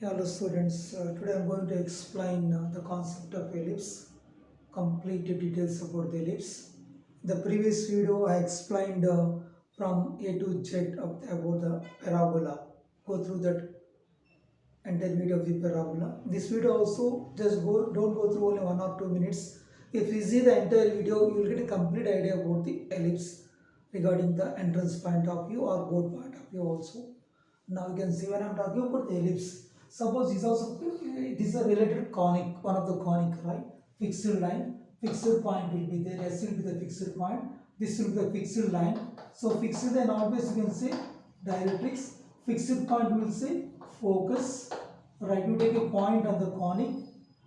Hello students, today I am going to explain the concept of ellipse, complete details about the ellipse. The previous video I explained from A to Z about the parabola. Go through that entire video of the parabola. This video also don't go through only 1 or 2 minutes. If you see the entire video, you will get a complete idea about the ellipse regarding the entrance point of view or board point of view also. Now you can see when I am talking about the ellipse. Suppose this is a related conic, one of the conic, right? Fixed line, fixed point will be there. S will be the fixed point. This will be the fixed line. So fixed line always you can say directrix. Fixed point will say focus. Right, you take a point on the conic.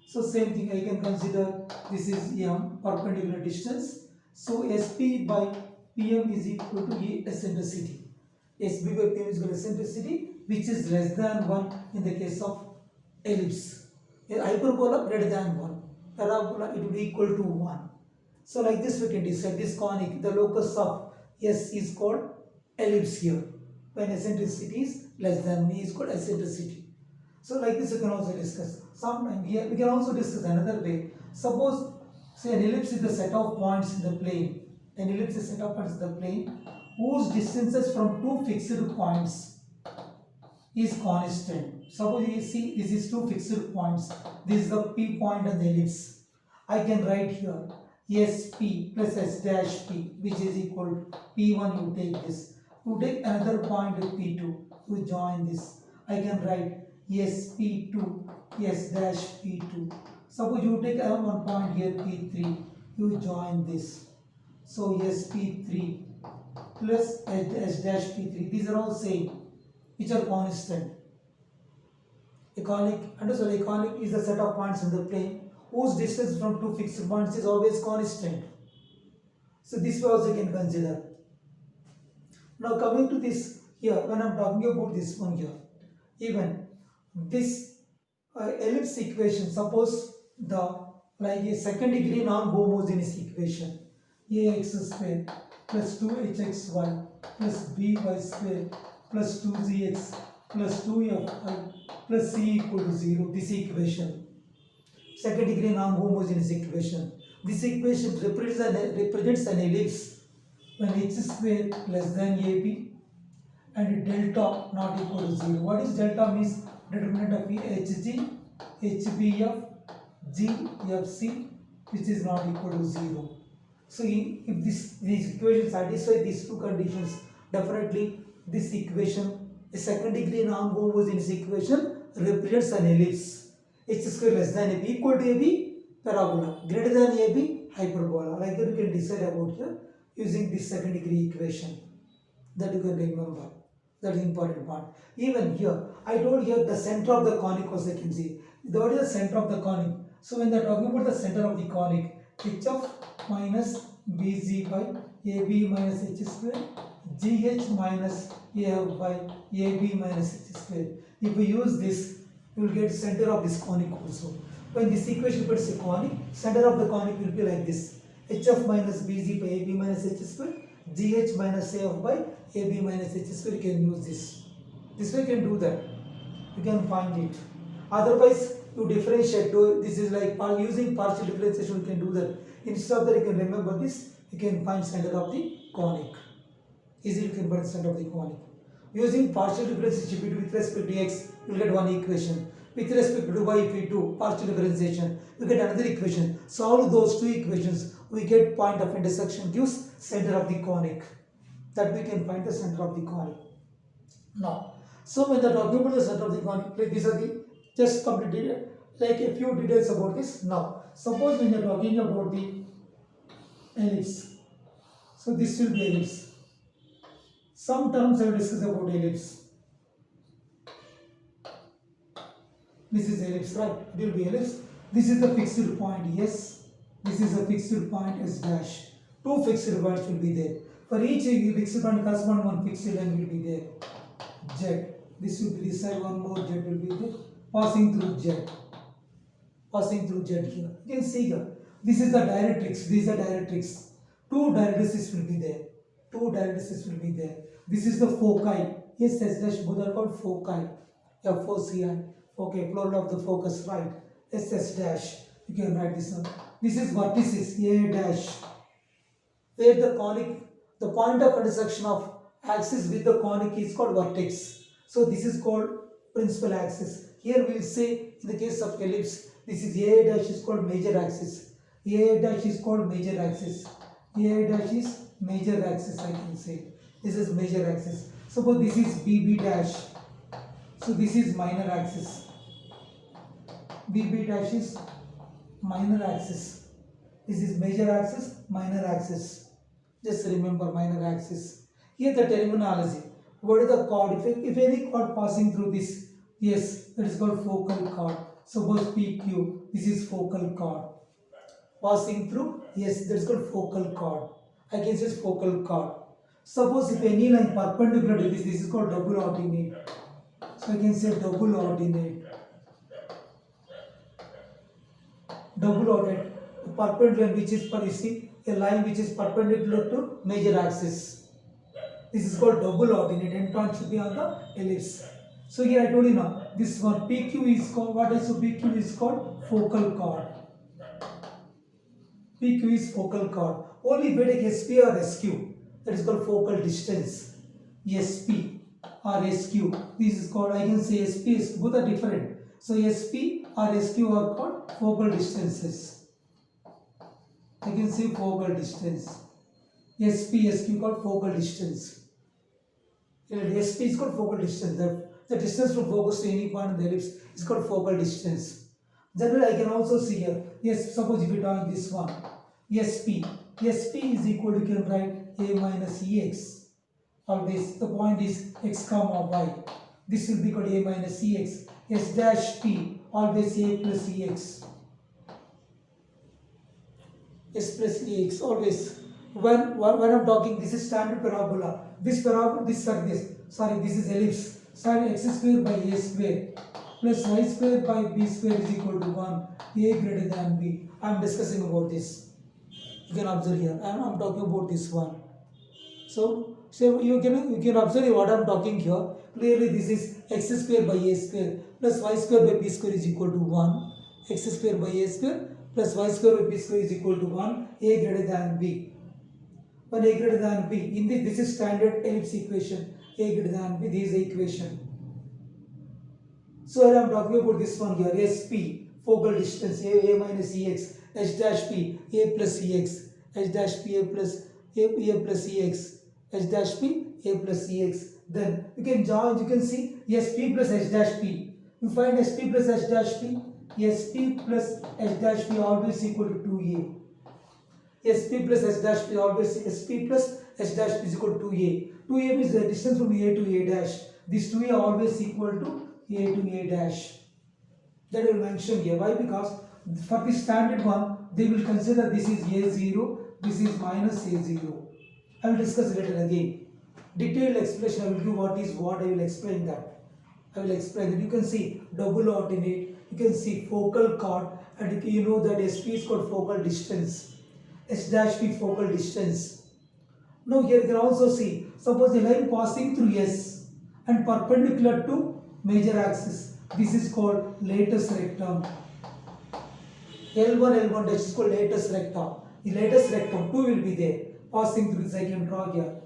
So same thing I can consider this is M, perpendicular distance. So SP by PM is equal to A eccentricity. SB by PM is equal to eccentricity, which is less than 1 in the case of ellipse. A hyperbola greater than 1. Parabola it will be equal to 1. So like this we can decide this conic, the locus of S is called ellipse here. When eccentricity is less than E is called eccentricity. So like this we can also discuss. Sometime here we can also discuss another way. Suppose say an ellipse is the set of points in the plane. An ellipse is a set of points in the plane whose distances from two fixed points is constant. Suppose you see this is two fixed points. This is the P point and the ellipse. I can write here SP plus S dash P, which is equal to P1. You take this. You take another point with P2. You join this. I can write SP2 S dash P2. Suppose you take one point here P3. You join this. So SP3 plus S dash P3. These are all same, which are constant. A conic, understood? A conic is the set of points in the plane whose distance from two fixed points is always constant. So this way also you can consider. Now coming to this here, when I am talking about this one here, even this ellipse equation, suppose the like a second degree non-homogeneous equation, ax square plus 2hxy plus by square plus 2gx plus 2fy plus c equal to 0. This equation, second degree non-homogeneous equation. This equation represents an ellipse when h square less than ab and delta not equal to 0. What is delta means? Determinant of hg, hbf, gfc, which is not equal to 0. So if these equations satisfy these two conditions, definitely this equation, a second degree non-homogeneous equation, represents an ellipse. H square less than ab equal to ab, parabola, greater than ab, hyperbola. Like that you can decide about here using this second degree equation. That you can remember. That is important part. Even here, I told here the center of the conic was I can see. What is the center of the conic? So when they are talking about the center of the conic, hf minus bg by ab minus h square, gh minus af by ab minus h square. If we use this, you will get center of this conic also. When this equation puts a conic, center of the conic will be like this: hf minus bg by ab minus h square, gh minus af by ab minus h square. You can use this. This way you can do that. You can find it. Otherwise, you differentiate. This is like using partial differentiation. You can do that. Instead of that, you can remember this. You can find center of the conic. Easily you can find center of the conic. Using partial differentiation with respect to x, you will get one equation. With respect to y, if we do partial differentiation, you get another equation. Solve those two equations, we get point of intersection gives center of the conic. That we can find the center of the conic. Now, so when they are talking about the center of the conic, like these are the just completed like a few details about this. Now, suppose when you are talking about the ellipse, so this will be ellipse. Some terms I will discuss about ellipse. This is ellipse, right? It will be ellipse. This is the fixed point S. This is a fixed point S dash. Two fixed points will be there. For each fixed point corresponding one fixed line will be there. Z. This will be this side, one more Z will be there. Passing through Z. Passing through Z here. You can see here. This is the directrix. These are directrix. Two directrices will be there. Two directrices will be there. This is the foci. Yes, S dash both are called foci. FOCI. Okay, plural of the focus, right? SS dash. You can write this one. This is vertices, A dash. Where the conic, the point of intersection of axis with the conic is called vertex. So this is called principal axis. Here we will say in the case of ellipse, this is A dash is called major axis. A dash is called major axis. A dash is major axis, I can say. This is major axis. Suppose this is BB dash. So this is minor axis. BB dash is minor axis. This is major axis, minor axis. Just remember minor axis. Here the terminology. What is the chord? If any chord passing through this, yes, that is called focal chord. Suppose PQ, this is focal chord. Passing through, yes, that is called focal chord. I can say focal chord. Suppose if any line perpendicular to this is called double ordinate. So I can say double ordinate. Double ordinate. Perpendicular which is per, you see, a line which is perpendicular to major axis. This is called double ordinate. Endpoint should be on the ellipse. So here I told you now, this one PQ is called, what is so PQ is called focal chord. PQ is focal chord. Only if we take SP or SQ, that is called focal distance. SP or SQ. This is called, I can say SP, both are different. So SP or SQ are called focal distances. I can say focal distance. SP, SQ called focal distance. SP is called focal distance. The distance from focus to any point in the ellipse is called focal distance. Generally, I can also see here. Yes, suppose if you draw this one, SP. SP is equal to, you can write A minus EX. Always the point is x comma y. This will be called A minus EX. S dash P, always A plus EX. S plus EX, always. When I'm talking, this is standard parabola. This parabola, this is ellipse. Sin x square by A square plus y square by B square is equal to 1. A greater than B. I am discussing about this. You can observe here. I am talking about this one. So you can observe what I am talking here. Clearly, this is x square by A square plus y square by B square is equal to 1. X square by A square plus y square by B square is equal to 1. A greater than B. When A greater than B, in this is standard ellipse equation. A greater than B, this is the equation. So I am talking about this one here. SP, focal distance, A minus EX, H dash P, A plus EX, H dash P, A plus EX, H dash P, A plus EX. Then you can join, you can see SP plus H dash P. You find SP plus H dash P, SP plus H dash P always equal to 2A. SP plus H dash P always, SP plus H dash P is equal to 2A. 2A is the distance from A to A dash. This 2A always equal to A to A dash. That I will mention here. Why? Because for the standard one, they will consider this is A0, this is minus A0. I will discuss later again. Detailed explanation I will give what is what, I will explain that. I will explain that. You can see double ordinate, you can see focal chord, and you know that SP is called focal distance. S dash P focal distance. Now here you can also see, suppose a line passing through S and perpendicular to major axis. This is called latus rectum. L1, L1 dash is called latus rectum. The latus rectum 2 will be there. Passing through this I can draw here.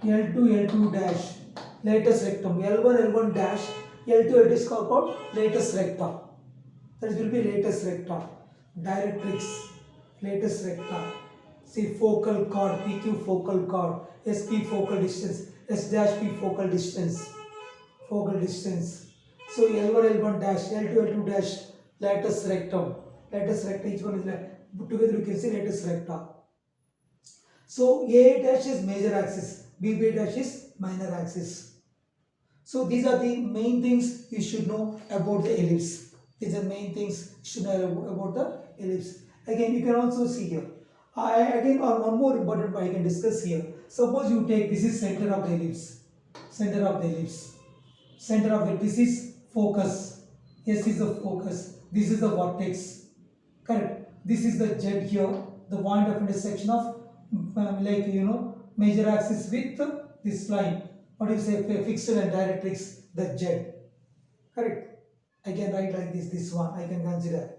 L2, L2 dash. Latus rectum. L1, L1 dash. L2, L2 is called latus rectum. That will be latus rectum. Directrix. Latus rectum. See focal chord, PQ focal chord, SP focal distance, S dash P focal distance. Focal distance. So L1, L1 dash, L2, L2 dash, latus rectum. Latus rectum, each one is like, put together you can see latus rectum. So A dash is major axis, BB dash is minor axis. So these are the main things you should know about the ellipse. These are main things you should know about the ellipse. Again, you can also see here. Again, one more important point I can discuss here. Suppose you take, this is center of the ellipse. Center of the ellipse. Center of the, this is focus. S is the focus. This is the vertex. Correct. This is the Z here. The point of intersection of major axis with this line. What do you say? Fixed and directrix, the Z. Correct. I can write like this one I can consider.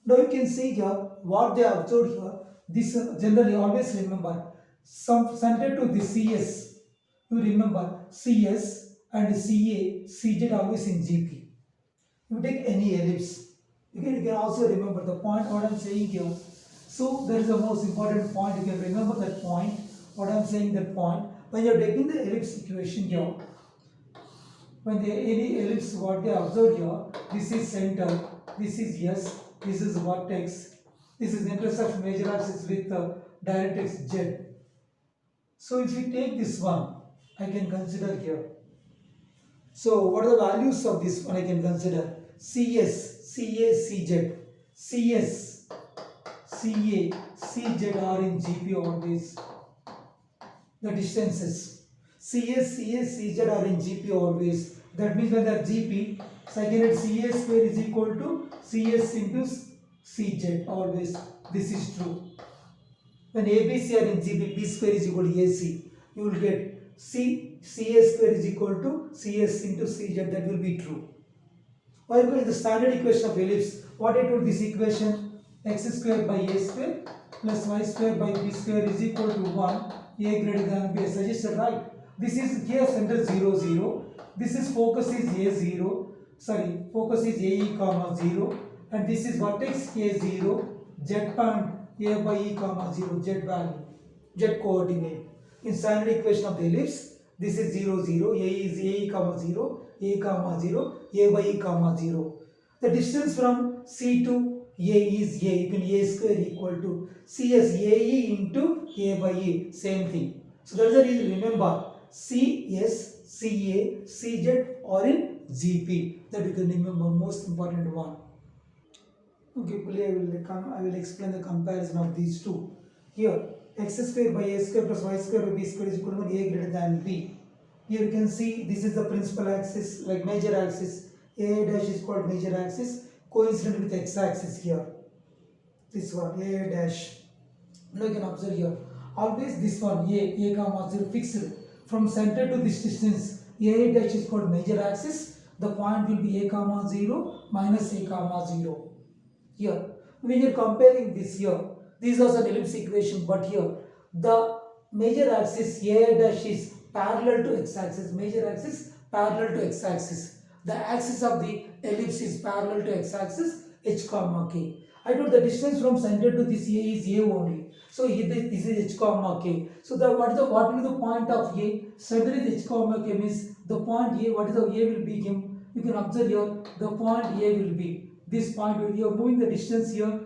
Now you can see here what they observed here. This generally always remember some center to the CS. You remember CS and CA, CZ always in GP. You take any ellipse. You can also remember the point what I'm saying here. So that is the most important point. You can remember that point. What I'm saying that point. When you're taking the ellipse equation here, when they any ellipse what they observed here, this is center, this is S, this is vertex, this is intercept major axis with directrix Z. So if we take this one, I can consider here. So what are the values of this one I can consider? CS, CA, CZ, CS, CA, CZ are in GP always. The distances. CS, CA, CZ are in GP always. That means when they are GP, second CA square is equal to CS into CZ always. This is true. When ABC are in GP, B square is equal to AC. You will get CA square is equal to CS into CZ. That will be true. Or you the standard equation of ellipse. What I told this equation? X square by A square plus Y square by B square is equal to 1. A greater than B. I suggested right. This is here center 0, 0. This is focus is A0. Sorry, focus is AE comma 0. And this is vertex A0. Z point A by E comma 0. Z value. Z coordinate. In standard equation of the ellipse, this is 0, 0. A is AE comma 0. A comma 0. A by E comma 0. The distance from C to A is A. You can A square equal to CS AE into A by E. Same thing. So that's the reason. Remember, CS, CA, CZ are in GP. That you can remember, most important one. Okay, I will explain the comparison of these two. Here, x square by a square plus y square by b square is equal to a greater than b. Here you can see this is the principal axis, like major axis. A dash is called major axis, coincident with x axis here. This one, A dash. Now you can observe here. Always this one, A comma 0 fixed. From center to this distance, A dash is called major axis. The point will be A comma 0 minus A comma 0. Here, when you are comparing this here, this is also an ellipse equation, but here, the major axis A dash is parallel to x axis, major axis parallel to x axis. The axis of the ellipse is parallel to x axis, h comma k. I told the distance from center to this A is A only. So here this is h comma k. So what will be the point of A? Center is h comma k means the point A. What is the A will be him? You can observe here the point A will be this point. Where you are moving the distance here.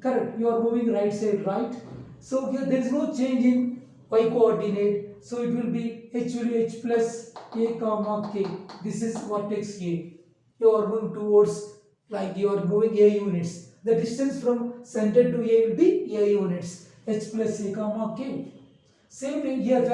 Correct. You are moving right side right. So here there is no change in y coordinate. So it will be h will be h plus A comma k. This is vertex A. You are moving towards, like you are moving A units. The distance from center to A will be A units. H plus A comma k. Same thing here. If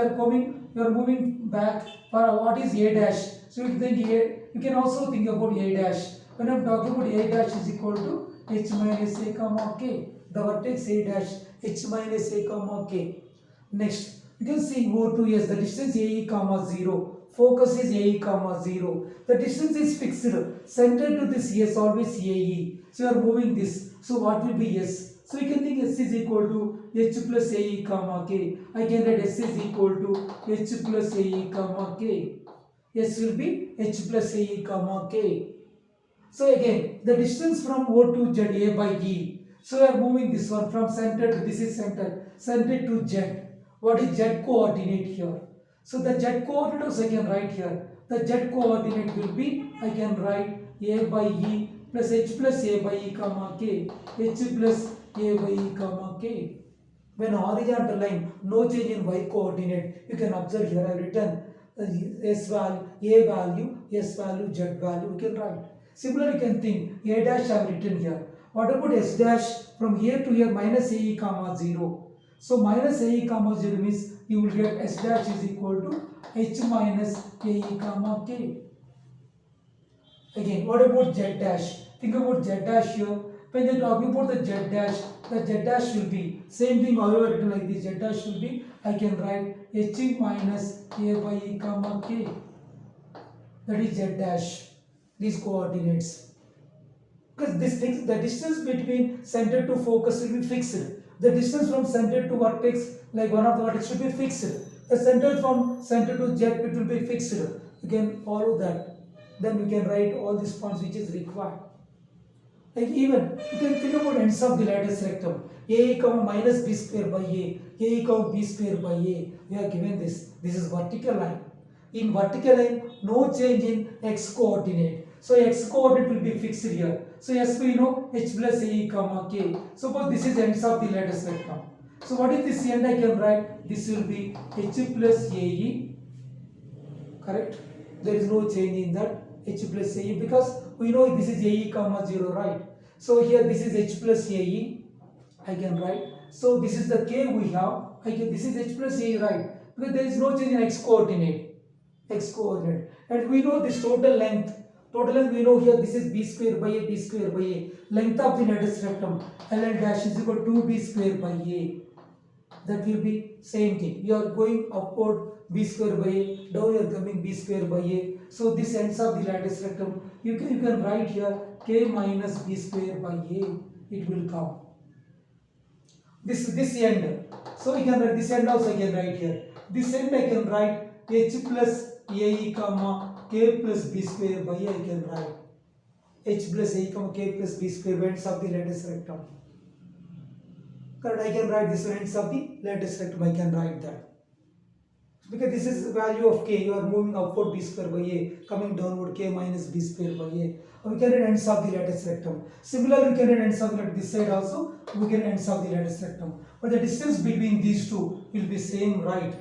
you are moving back for what is A dash. So you think A, you can also think about A dash. When I am talking about A dash is equal to h minus A comma k. The vertex A dash h minus A comma k. Next, you can see O2S, the distance AE comma 0. Focus is AE comma 0. The distance is fixed. Center to this S always AE. So you are moving this. So what will be S? So you can think S is equal to h plus AE comma k. I can write S is equal to h plus AE comma k. S will be h plus AE comma k. So again, the distance from O to Z, A by E. So we are moving this one from center to, this is center to Z. What is Z coordinate here? So the Z coordinate also I can write here. The Z coordinate will be, I can write A by E plus H plus A by E comma K. H plus A by E comma K. When horizontal line, no change in Y coordinate, you can observe here I have written S value, A value, S value, Z value, you can write. Similarly, you can think A dash I have written here. What about S dash? From here to here minus AE comma 0. So minus AE comma 0 means you will get S dash is equal to H minus AE comma K. Again, what about Z dash? Think about Z dash here. When they are talking about the Z dash will be same thing. However, written like this, Z dash will be, I can write H minus A by E comma K. That is Z dash. These coordinates. because the distance between center to focus will be fixed. The distance from center to vertex, like one of the vertex, should be fixed. The center from center to jet, it will be fixed. You can follow that. Then we can write all these points which is required. Like even you can think about ends of the lattice rectum. A comma minus b square by a comma b square by a. We are given this. This is vertical line. In vertical line, no change in x coordinate. So x coordinate will be fixed here. So yes, we know h plus a comma k. Suppose this is ends of the lattice rectum. So what is this end? I can write this will be h plus ae. Correct? There is no change in that h plus ae because we know this is ae comma 0, right? So here this is h plus ae. I can write. So this is the k we have. This is h plus ae, right? Because there is no change in x coordinate. And we know this total length we know here this is b square by a. Length of the lattice rectum ln dash is equal to 2b square by a. That will be same thing. You are going upward b square by a, down you are coming b square by a. So this ends of the lattice rectum. You can write here k minus b square by a. It will come. This end. So you can write this end also. I can write here. This end I can write h plus ae comma k plus b square by a. I can write h plus a comma k plus b square ends of the lattice rectum. Correct. I can write this ends of the lattice rectum. I can write that because this is the value of k. You are moving upward b square by a, coming downward k minus b square by a. We can write ends of the lattice rectum. Similarly, we can write ends of the this side also. We can ends of the lattice rectum. But the distance between these two will be same, right?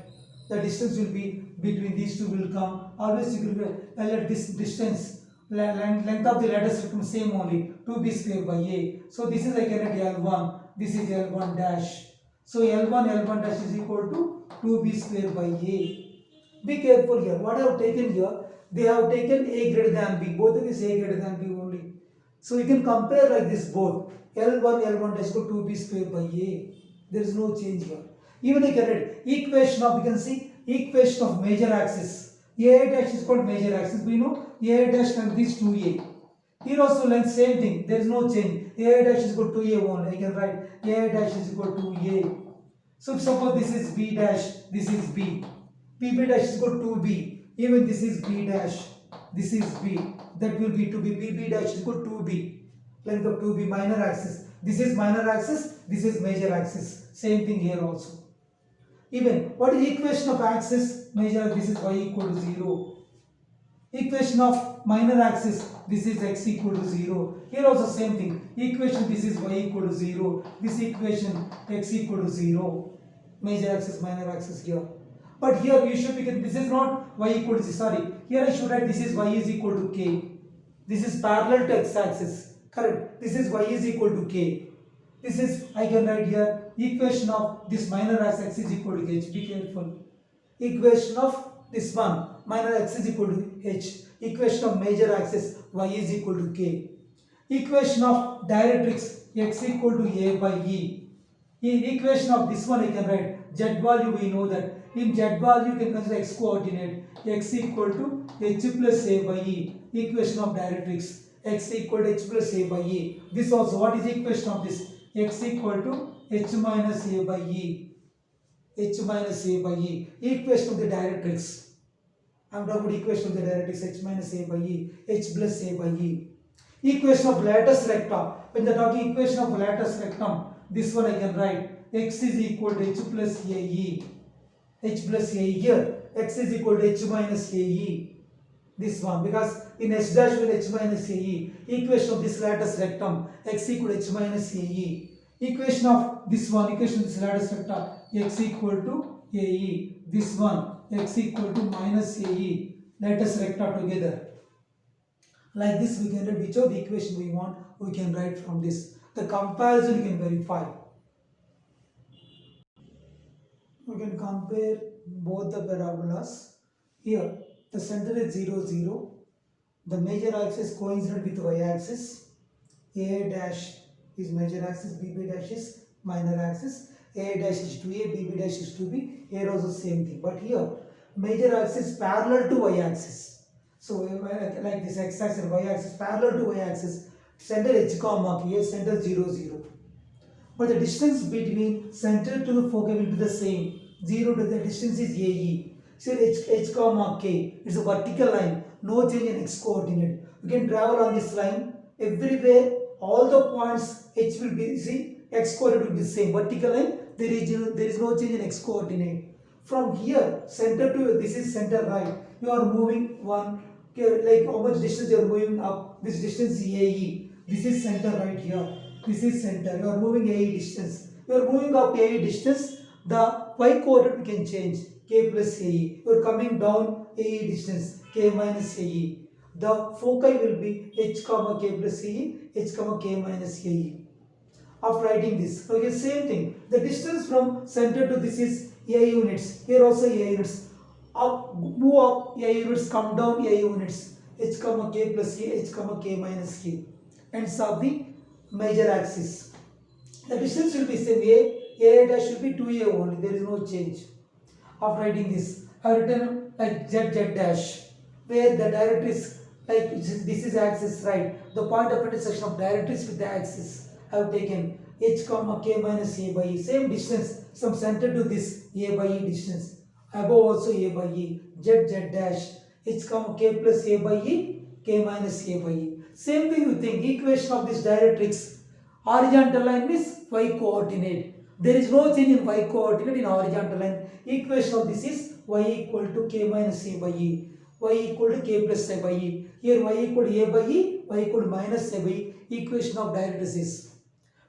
The distance will be between these two will come. Always you will let this distance length of the lattice rectum same only 2b square by a. So this is I can write L1. This is L1 dash. So L1 dash is equal to 2b square by a. Be careful here. What I have taken here, they have taken a greater than b. Both of these a greater than b only. So you can compare like this both. L1 dash equal to 2b square by a. There is no change here. Even I can write equation of, you can see equation of major axis. A dash is called major axis. We know a dash and this 2a. Here also length same thing. There is no change. A dash is equal to a only. I can write a dash is equal to a. So suppose this is b dash, this is b. b dash is equal to b. Even this is b dash, this is b. That will be 2b. b dash is equal to 2b. Length of 2b, minor axis. This is minor axis, this is major axis. Same thing here also. Even what is equation of axis major? This is y equal to 0. Equation of minor axis, this is x equal to 0. Here also same thing. Equation, this is y equal to 0. This equation x equal to 0. Major axis, minor axis here. But here you should be, this is not y equal to 0. Sorry. Here I should write this is y is equal to k. This is parallel to x axis. Correct. This is y is equal to k. This is, I can write here, equation of this minor axis is equal to h. Be careful. Equation of this one, minor x is equal to h. Equation of major axis, y is equal to k. Equation of directrix, x equal to a by e. In equation of this one I can write z value. We know that in z value you can consider x coordinate, x equal to h plus a by e. Equation of directrix, x equal to h plus a by e. This also, what is the equation of this? X equal to h minus a by e. H minus a by e. Equation of the directrix. I am talking about equation of the directrix, h minus a by e, h plus a by e. Equation of lattice rectum. When they are talking equation of lattice rectum, this one I can write x is equal to h plus a e. H plus a e here. X is equal to h minus a e. This one, because in h dash with h minus a e. Equation of this lattice rectum, x equal to h minus a e. Equation of this one, equation of this lattice rectum, x equal to a e. This one, x equal to minus a e. Lattice recta together. Like this we can write whichever the equation we want, we can write from this. The comparison you can verify. We can compare both the parabolas. Here the center is 0, 0. The major axis coincident with y axis. A dash is major axis, b dash is minor axis. A dash is 2a, b dash is 2b. Here also same thing. But here major axis parallel to y axis. So like this x axis, y axis parallel to y axis. center h comma k, center 0 0. But the distance between center to the foci will be the same. 0 to the distance is AE. So h comma k, it's a vertical line, no change in x coordinate. You can travel on this line everywhere, all the points h will be, see, x coordinate will be the same. Vertical line, there is no change in x coordinate. From here, center to, this is center right, you are moving one, okay, like how much distance you are moving up, this distance AE. This is center right here. This is center. You are moving AE distance. You are moving up AE distance. The y coordinate we can change. K plus AE. You are coming down AE distance. K minus AE. The foci will be h comma k plus AE. H comma k minus AE. After writing this, okay, same thing. The distance from center to this is A units. Here also A units. Up, move up A units. Come down A units. H comma k plus k. H comma k minus k. Ends of the major axis. The distance will be same. A dash should be 2a only. There is no change. After writing this, I have written like z dash, where the directrix, like this is axis right. The point of intersection of directrix with the axis, I have taken h comma k minus a by e. Same distance from center to this a by e distance. Above also a by e. Z dash h comma k plus a by e, k minus a by e. Same thing you think, equation of this directrix, horizontal line is y coordinate. There is no change in y coordinate in horizontal line. Equation of this is y equal to k minus a by e, y equal to k plus a by e. Here y equal to a by e, y equal to minus a by e. Equation of directrix is.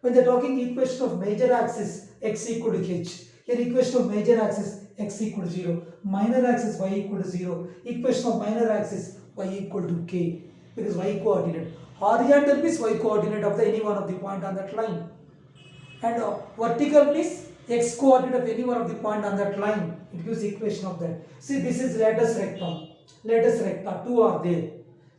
When they are talking equation of major axis, x equal to h. Here equation of major axis, x equal to 0. Minor axis, y equal to 0. Equation of minor axis, y equal to k. Because y coordinate. Horizontal means y coordinate of the any one of the point on that line. And vertical means x coordinate of any one of the point on that line. It gives equation of that. See, this is latus rectum. Latus recta, 2 are there.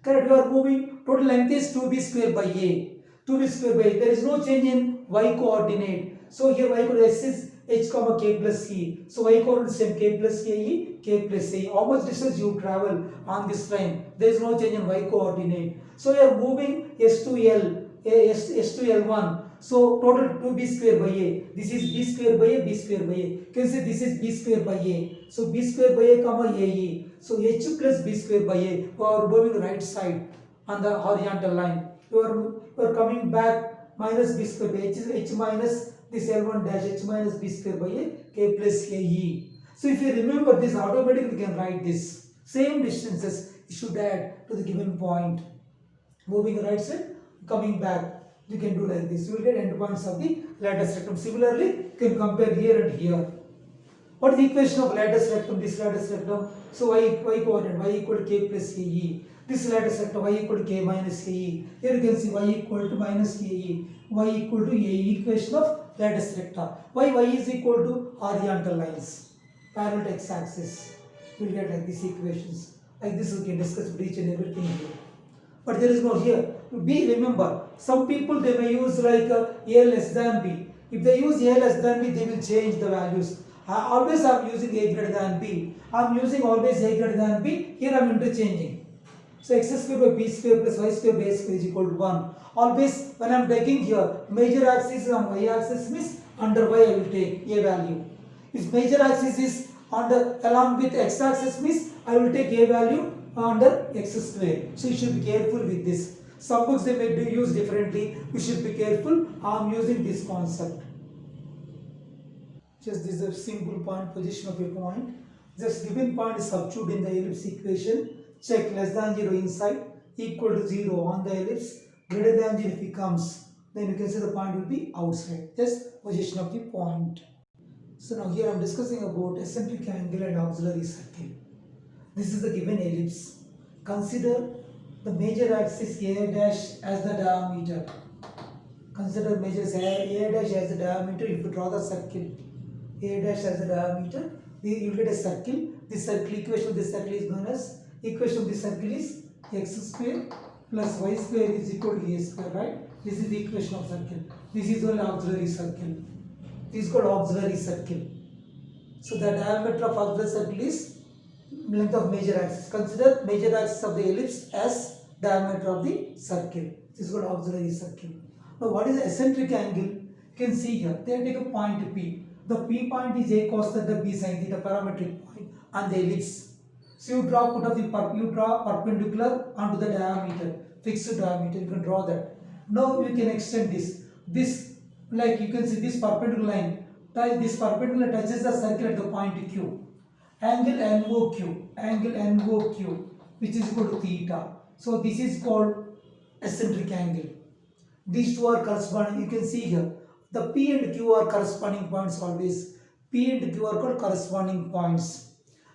Correct, we are moving, total length is 2b square by a. 2b square by a. There is no change in y coordinate. So here y coordinate is h comma k plus e. So y coordinate is same, k plus ke, k plus a. How much distance you travel on this line? There is no change in y coordinate. So you are moving s to l, s to l1. So total 2b square by a. This is b square by a, b square by a. You can say this is b square by a. So b square by a comma ae. So h plus b square by a. You are moving right side on the horizontal line. You are coming back minus b square by h minus this L1 dash h minus b square by a, k plus ae. So if you remember this, automatically you can write this. Same distances you should add to the given point. Moving right side, coming back, you can do like this. You will get endpoints of the latus rectum. Similarly, you can compare here and here. What is the equation of latus rectum? This latus rectum. So y coordinate, y equal to k plus ae. This latus rectum, y equal to k minus ae. Here you can see y equal to minus ae, y equal to ae. Equation of latus recta. Y is equal to horizontal lines, parallel to x-axis. You will get like these equations. Like this we can discuss with each and everything here. But there is no here. B, remember, some people they may use like a less than b. If they use a less than b, they will change the values. Always I am using a greater than b. I am using always a greater than b. Here I am interchanging. So x square by b square plus y square by a square is equal to 1. Always when I am taking here, major axis on y axis means under y I will take a value. If major axis is under along with x axis means I will take a value under x square. So you should be careful with this. Some books they may use differently. You should be careful. I am using this concept. Just this is a simple point, position of a point. Just given point is substitute in the ellipse equation. Check less than 0 inside, equal to 0 on the ellipse, greater than 0 if it comes, then you can say the point will be outside. Just position of the point. So now here I am discussing about eccentric angle and auxiliary circle. This is the given ellipse. Consider the major axis A dash as the diameter. Consider major A dash as the diameter. If you draw the circle, A dash as the diameter, you will get a circle. This circle, equation of this circle is known as, equation of this circle is x square plus y square is equal to a square, right? This is the equation of circle. This is only auxiliary circle. This is called auxiliary circle. So the diameter of auxiliary circle is length of major axis. Consider major axis of the ellipse as diameter of the circle. This is called auxiliary circle. Now what is the eccentric angle? You can see here, they take a point P. The P point is a cos theta B sin theta parametric point on the ellipse. So you draw perpendicular onto the diameter, fixed diameter, you can draw that. Now you can extend this, like you can see this perpendicular line, this perpendicular touches the circle at the point Q. Angle NOQ, which is equal to theta. So this is called eccentric angle. These two are corresponding. You can see here the P and Q are corresponding points always. P and Q are called corresponding points.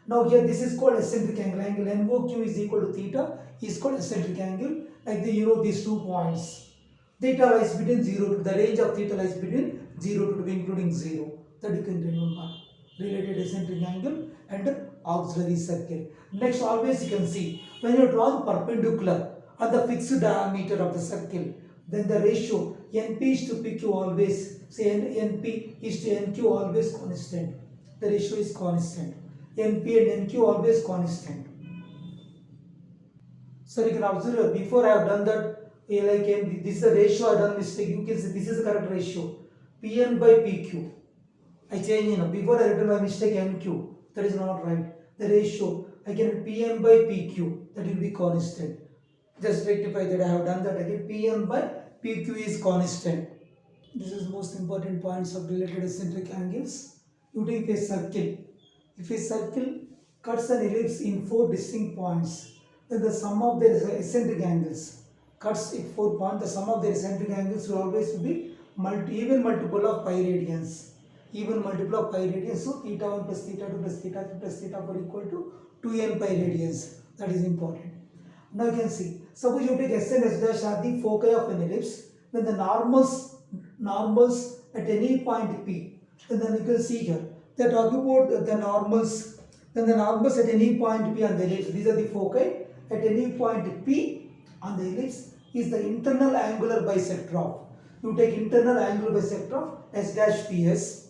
Now here this is called eccentric angle. Angle NOQ is equal to theta is called eccentric angle. Like these 2 points. Theta lies between 0 to the range of theta lies between 0 to 2 including 0. That you can remember. Related eccentric angle and auxiliary circle. Next, always you can see when you draw perpendicular at the fixed diameter of the circle, then the ratio NP is to PQ always, say NP is to NQ always constant. The ratio is constant. NP and NQ always constant. So you can observe before I have done that, this is the ratio I have done mistake. You can see this is the correct ratio. PN by PQ. I change before I written my mistake NQ. That is not right. The ratio I can PN by PQ, that will be constant. Just rectify that. I have done that again. PN by PQ is constant. This is most important points of related eccentric angles. You take a circle. If a circle cuts an ellipse in 4 distinct points, then the sum of their eccentric angles cuts at 4 points. The sum of their eccentric angles will always be even multiple of pi radians. Even multiple of pi radians. So theta 1 plus theta 2 plus theta 3 plus theta 4 equal to 2n pi radians. That is important. Now you can see, suppose you take S and S dash are the foci of an ellipse, then the normals at any point P. Then you can see here, they are talking about the normals. Then the normals at any point P on the ellipse, these are the foci at any point P on the ellipse is the internal angular bisector of. You take internal angular bisector of S dash PS.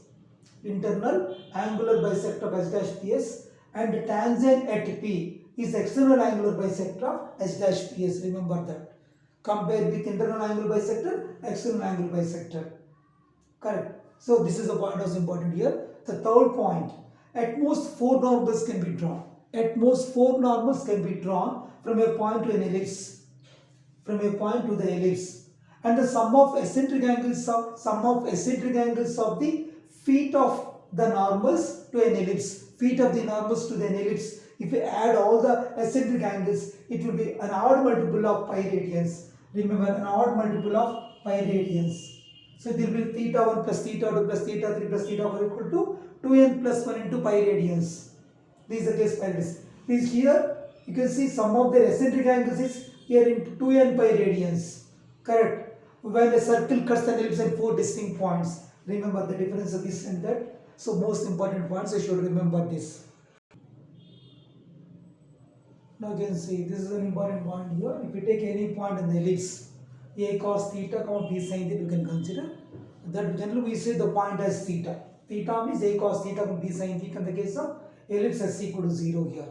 Internal angular bisector of S dash PS, and tangent at P is external angular bisector of S dash PS. Remember that. Compare with internal angular bisector, external angular bisector. Correct. So this is the point that's important here. The third point, at most 4 normals can be drawn. At most 4 normals can be drawn from a point to an ellipse. From a point to the ellipse. And the sum of eccentric angles of the feet of the normals to an ellipse. Feet of the normals to an ellipse. If you add all the eccentric angles, it will be an odd multiple of pi radians. Remember, an odd multiple of pi radians. So it will be theta 1 plus theta 2 plus theta 3 plus theta 4 equal to 2n plus 1 into pi radians. This is the case pi radians. This here, you can see sum of their eccentric angles is here into 2n pi radians. Correct. When a circle cuts an ellipse at 4 distinct points. Remember the difference of this and that. So most important points, I should remember this. Now you can see this is an important point here. If you take any point in the ellipse, a cos theta, b sin theta, you can consider. That generally we say the point as theta. Theta means a cos theta, b sin theta in the case of ellipse s equal to 0 here.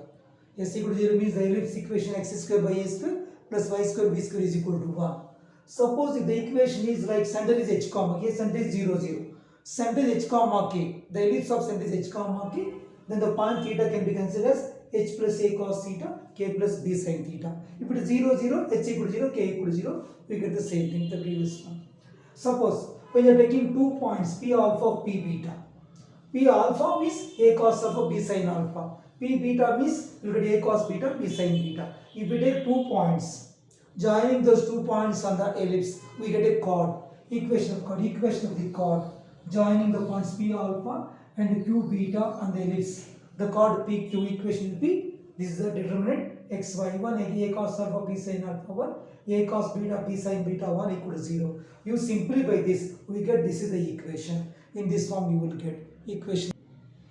S equal to 0 means the ellipse equation x square by a square plus y square b square is equal to 1. Suppose if the equation is like center is h comma k, center is 0 0. Center is h comma k. The ellipse of center is h comma k. Then the point theta can be considered as h plus a cos theta, k plus b sin theta. If it is 0 0, h equal to 0, k equal to 0, we get the same thing, the previous one. Suppose when you are taking 2 points p alpha, p beta. P alpha means a cos alpha, b sin alpha. P beta means you get a cos beta, b sin beta. If we take 2 points, joining those 2 points on the ellipse, we get a chord. Equation of the chord. Joining the points p alpha and q beta on the ellipse. The chord PQ equation will be, this is the determinant xy1 a cos alpha b sin alpha 1 a cos beta b sin beta 1 equal to 0. You simplify this, we get this is the equation. In this form you will get equation.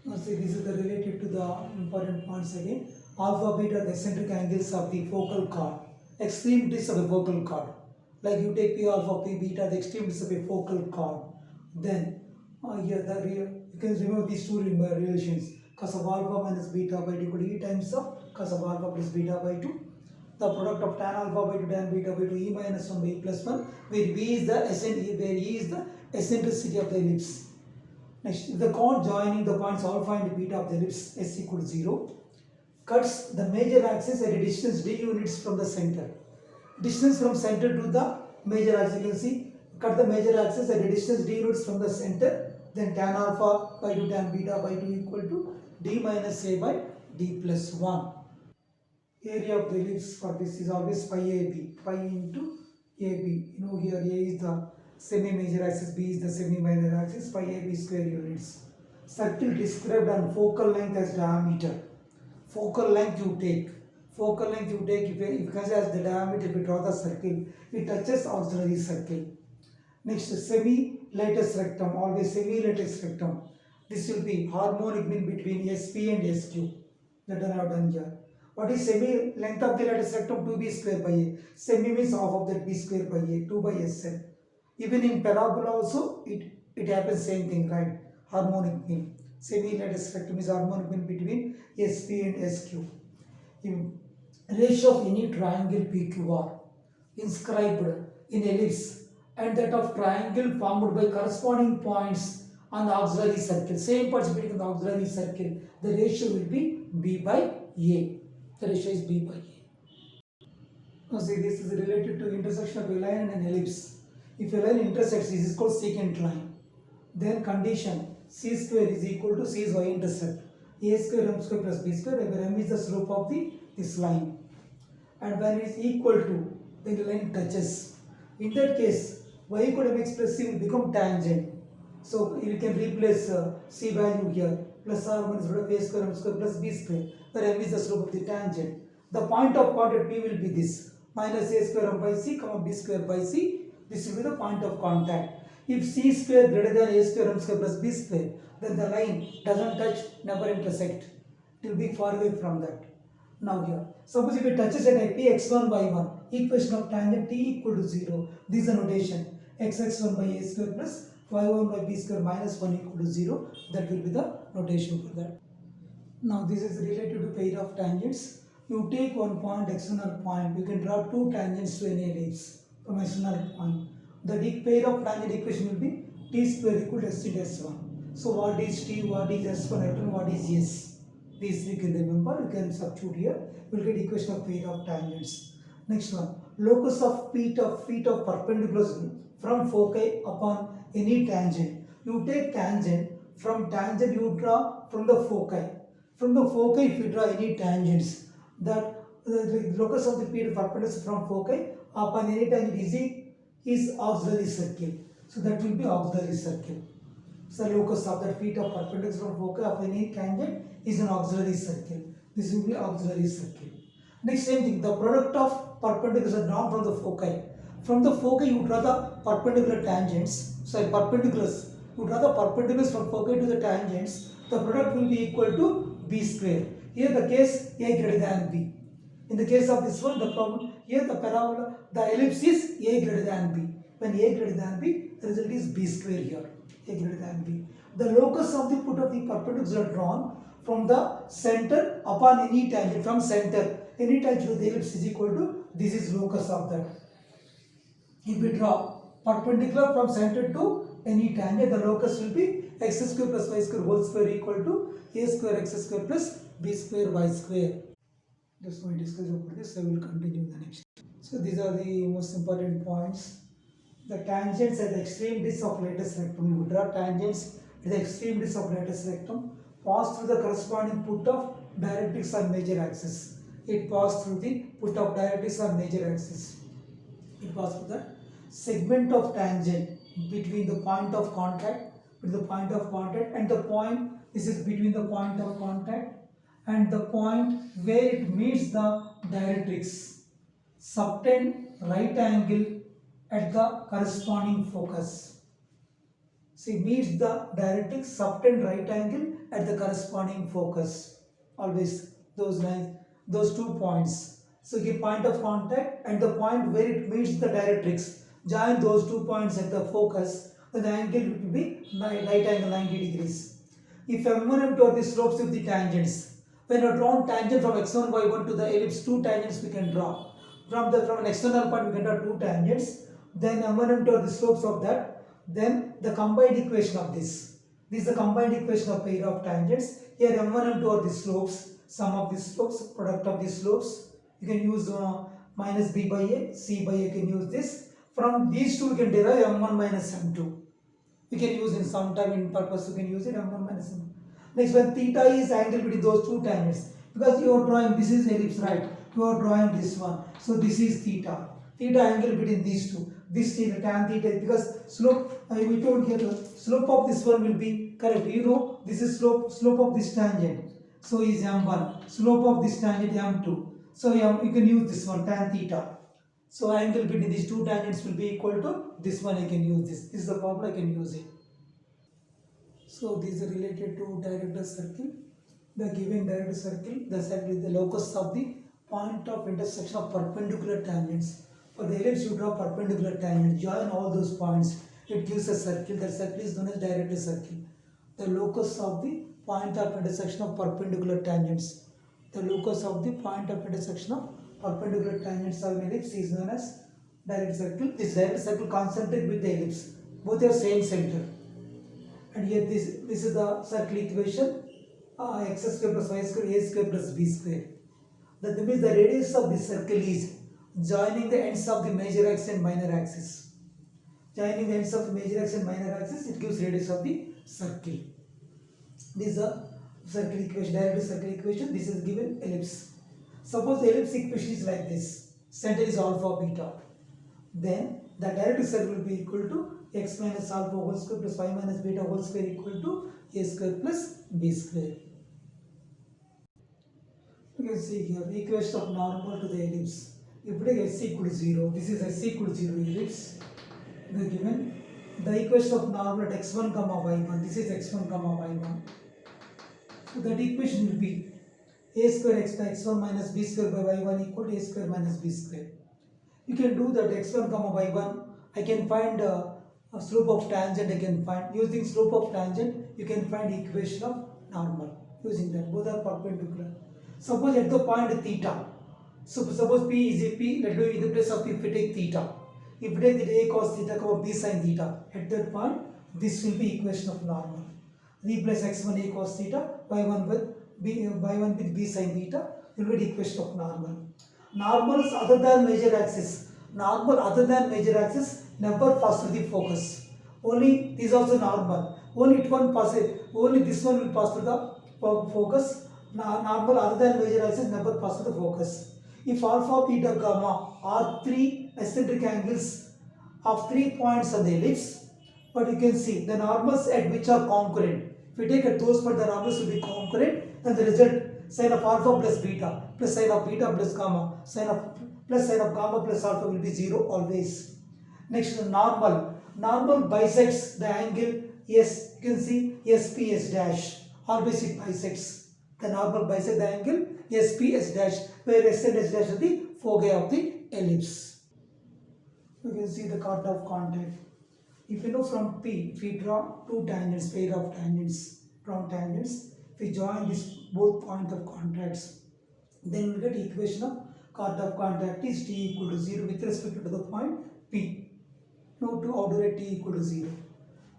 Now see, this is the related to the important points again. Alpha beta the eccentric angles of the focal chord. Extremities of a focal chord. Like you take p alpha p beta, the extremities of a focal chord. Then here you can remember these two relations. Cos of alpha minus beta by 2 equal to e times of cos of alpha plus beta by 2. the product of tan alpha by 2 tan beta by 2 e minus 1 by e plus 1, where e is the eccentricity of the ellipse. Next, if the chord joining the points alpha and beta of the ellipse s equal to 0 cuts the major axis at a distance d units from the center. Distance from center to the major axis, you can see, cut the major axis at a distance d units from the center, then tan alpha by 2 tan beta by 2 equal to d minus a by d plus 1. Area of the ellipse for this is always pi AB, pi into AB. You know, here A is the semi-major axis, B is the semi-minor axis, pi AB square units. Circle described on focal length as diameter. Focal length you take. Focal length you take, if you consider the diameter, if you draw the circle, it touches auxiliary circle. Next, semi-latex rectum, always semi-latex rectum. This will be harmonic mean between SP and SQ. That I have done here. What is semi? Length of the lattice rectum 2b square by a. Semi means half of that b square by a, 2 by SL. Even in parabola also, it happens same thing, right? Harmonic mean. Semi lattice rectum is harmonic mean between SP and SQ. In ratio of any triangle PQR inscribed in ellipse and that of triangle formed by corresponding points on the auxiliary circle. Same parts between the auxiliary circle. The ratio will be b by a. The ratio is b by a. Now see, this is related to intersection of a line and an ellipse. If a line intersects, this is called secant line. Then condition c square is equal to c's y-intercept. A square m square plus b square, where m is the slope of this line. And when it is equal to, then the line touches. In that case, y equal to mx plus c will become tangent. So you can replace c value here, plus r minus root of a square m square plus b square, where m is the slope of the tangent. The point of contact p will be this, minus a square m by c, comma b square by c. This will be the point of contact. If c square greater than a square m square plus b square, then the line doesn't touch, never intersect. It will be far away from that. Now here, suppose if it touches at a p x1 by 1, equation of tangent t equal to 0. This is the notation, x1 by a square plus y1 by b square minus 1 equal to 0. That will be the notation for that. Now this is related to pair of tangents. You take one point, external point, you can draw two tangents to any ellipse from external point. The pair of tangent equation will be t square equal to s into s1. So what is t, what is s1, and what is s? These we can remember, you can substitute here. We will get equation of pair of tangents. Next one, locus of feet of perpendiculars from foci upon any tangent. You take tangent, from tangent you draw from the foci. From the foci, if you draw any tangents, that the locus of the feet perpendiculars from foci upon any tangent is auxiliary circle. So that will be auxiliary circle. So locus of the feet of perpendiculars from foci of any tangent is an auxiliary circle. This will be auxiliary circle. Next, same thing, the product of perpendiculars are drawn from the foci. From the foci you draw the perpendicular tangents, perpendiculars. You draw the perpendiculars from foci to the tangents. The product will be equal to b square. Here the case a greater than b. In the case of this one, the problem, here the parabola, the ellipse is a greater than b. When a greater than b, the result is b square here, a greater than b. The locus of the put of the perpendiculars are drawn from the center upon any tangent, from center. Any tangent to the ellipse is equal to, this is locus of that. If we draw perpendicular from center to any tangent, the locus will be x square plus y square whole square equal to a square x square plus b square y square. Just we discuss about this, I will continue in the next. So these are the most important points. The tangents at the extreme disc of lattice rectum. You draw tangents at the extreme disc of lattice rectum, pass through the corresponding put of directrix on major axis. It passed through the put of directrix on major axis. It passed through the segment of tangent between the point of contact, and the point, this is between the point of contact and the point where it meets the directrix. Subtend right angle at the corresponding focus. See, meets the directrix, subtend right angle at the corresponding focus. Always those lines, those 2 points. So give point of contact and the point where it meets the directrix. Join those 2 points at the focus, then the angle will be right angle 90 degrees. If M1 M2 are the slopes of the tangents, when you draw tangent from x1 y1 to the ellipse, 2 tangents we can draw. from an external point we can draw two tangents. Then m1 and m2 are the slopes of that. Then the combined equation of this. This is the combined equation of pair of tangents. Here m1 and m2 are the slopes. Sum of the slopes, product of the slopes. You can use minus b by a, c by a. You can use this. From these two we can derive m1 minus m2. We can use in some time in purpose. We can use it m1 minus m2. Next one, theta is angle between those two tangents. Because you are drawing, this is ellipse, right? You are drawing this one. So this is theta. Theta angle between these two. This theta, tan theta, because slope, we told here, the slope of this one will be correct. You know, this is slope of this tangent. So is m1. Slope of this tangent m2. So you can use this one, tan theta. So angle between these two tangents will be equal to this one. I can use this. This is the formula, I can use it. So these are related to director circle. The given director circle, the circle is the locus of the point of intersection of perpendicular tangents. For the ellipse, you draw perpendicular tangent. Join all those points. It gives a circle. That circle is known as director circle. The locus of the point of intersection of perpendicular tangents. The locus of the point of intersection of perpendicular tangents of an ellipse is known as director circle. This director circle concentric with the ellipse. Both have same center. And here this is the circle equation, x square plus y square a square plus b square. That means the radius of this circle is joining the ends of the major axis and minor axis. Joining the ends of the major axis and minor axis, it gives radius of the circle. This is the circle equation, director circle equation. This is given ellipse. Suppose the ellipse equation is like this. Center is alpha beta. Then the director circle will be equal to x minus alpha whole square plus y minus beta whole square equal to a square plus b square. You can see here the equation of normal to the ellipse. If we take s equal to 0, this is s equal to 0 ellipse. They are given the equation of normal at x1 comma y1. This is x1 comma y1. So that equation will be a square x by x1 minus b square by y1 equal to a square minus b square. You can do that x1 comma y1. I can find a slope of tangent. I can find using slope of tangent. You can find equation of normal using that. Both are perpendicular. Suppose at the point theta. So suppose p is a p. Let me in the place of p. If we take theta, if we take the a cos theta comma b sin theta, at that point this will be equation of normal. Replace x1 a cos theta, y1 with b sin theta. Will be the equation of normal. Normals other than major axis. Normal other than major axis never pass through the focus. Only this is also normal. Only it one passes. Only this one will pass through the focus. Normal other than major axis never pass through the focus. If alpha, beta, gamma are three eccentric angles of 3 points on the ellipse, but you can see the normals at which are concurrent. If we take at those points, the normals will be concurrent. Then the result sin of alpha plus beta plus sin of beta plus gamma sin of gamma plus alpha will be 0 always. Next, the normal bisects the angle S. You can see SPS dash, always it bisects. The normal bisects the angle SPS dash, where S and S dash are the foci of the ellipse. You can see the chord of contact. If you know from P, if we draw two tangents, pair of tangents, drawn tangents, if we join this both points of contacts, then we get equation of chord of contact is t equal to 0 with respect to the point P. Now to outward t equal to 0.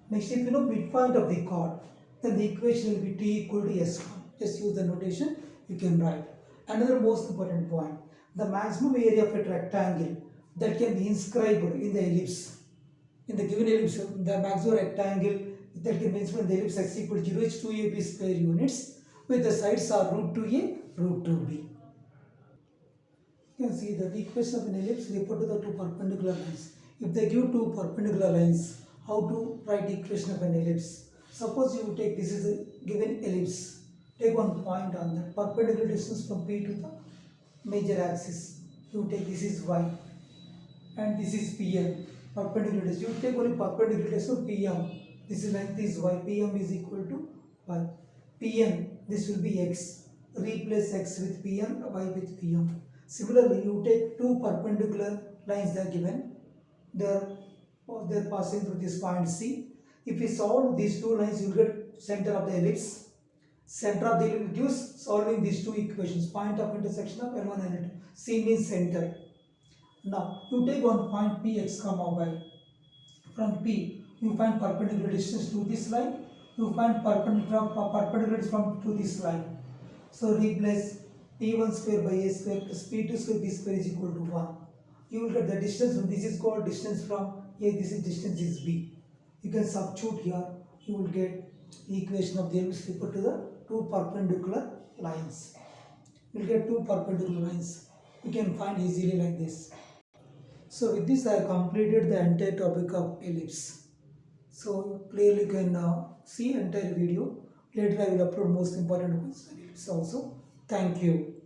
Next, if you know midpoint of the chord, then the equation will be t equal to s1. Just use the notation you can write. Another most important point, the maximum area of a rectangle that can be inscribed in the ellipse. In the given ellipse, the maximum rectangle that can be inscribed in the ellipse x equal to 0 is 2ab square units, with the sides are root 2a, root 2b. You can see that the equation of an ellipse refer to the two perpendicular lines. If they give two perpendicular lines, how to write equation of an ellipse? Suppose you take this is a given ellipse. Take one point on the perpendicular distance from P to the major axis. You take this is y and this is Pm. Perpendicular distance. You take only perpendicular distance Pm. This is like this y. Pm is equal to y. Pm, this will be x. Replace x with Pm, y with Pm. Similarly, you take two perpendicular lines that are given. They're passing through this point C. If we solve these two lines, you get center of the ellipse. Center of the ellipse gives solving these two equations. Point of intersection of L1 and L2. C means center. Now you take one point P x comma y. From P, you find perpendicular distance to this line. You find perpendicular from to this line. So replace P1 square by A square plus P2 square B square is equal to 1. You will get the distance from this is called distance from A, this is distance is B. You can substitute here, you will get the equation of the ellipse referred to the two perpendicular lines. You will get two perpendicular lines. You can find easily like this. So with this I have completed the entire topic of ellipse. So clearly you can see entire video. Later I will upload most important questions on ellipse also. Thank you.